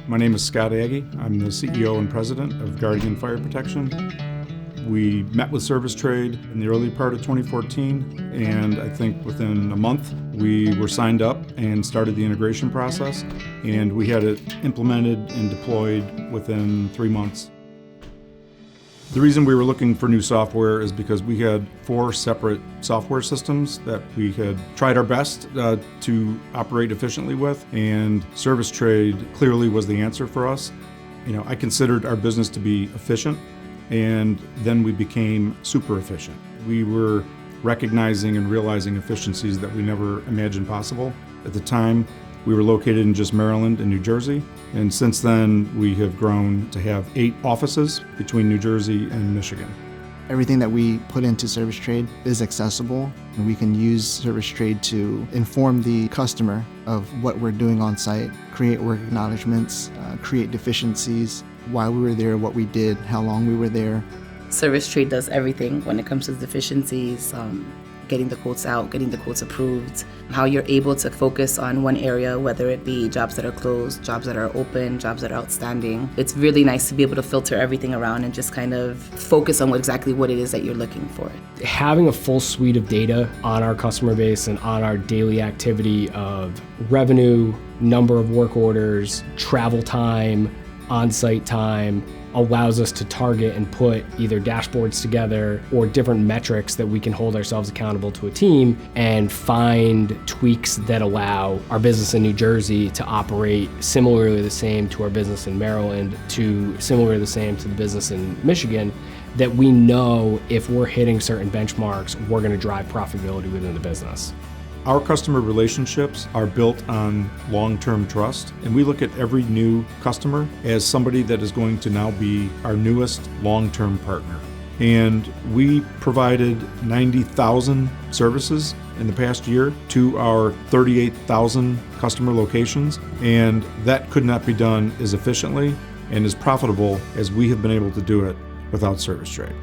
My name is Scott Agie. I'm the CEO and President of Guardian Fire Protection. We met with ServiceTrade in the early part of 2014, and I think within a month we were signed up and started the integration process, and we had it implemented and deployed within 3 months. The reason we were looking for new software is because we had 4 separate software systems that we had tried our best to operate efficiently with, and ServiceTrade clearly was the answer for us. I considered our business to be efficient, and then we became super efficient. We were recognizing and realizing efficiencies that we never imagined possible. At the time, we were located in just Maryland and New Jersey, and since then we have grown to have 8 offices between New Jersey and Michigan. Everything that we put into ServiceTrade is accessible, and we can use ServiceTrade to inform the customer of what we're doing on site, create work acknowledgments, create deficiencies, why we were there, what we did, how long we were there. ServiceTrade does everything when it comes to deficiencies, getting the quotes out, getting the quotes approved, how you're able to focus on one area, whether it be jobs that are closed, jobs that are open, jobs that are outstanding. It's really nice to be able to filter everything around and just kind of focus on exactly what it is that you're looking for. Having a full suite of data on our customer base and on our daily activity of revenue, number of work orders, travel time, on-site time, allows us to target and put either dashboards together or different metrics that we can hold ourselves accountable to a team and find tweaks that allow our business in New Jersey to operate similarly the same to our business in Maryland, to similarly the same to the business in Michigan, that we know if we're hitting certain benchmarks, we're going to drive profitability within the business. Our customer relationships are built on long-term trust, and we look at every new customer as somebody that is going to now be our newest long-term partner. And we provided 90,000 services in the past year to our 38,000 customer locations, and that could not be done as efficiently and as profitable as we have been able to do it without ServiceTrade.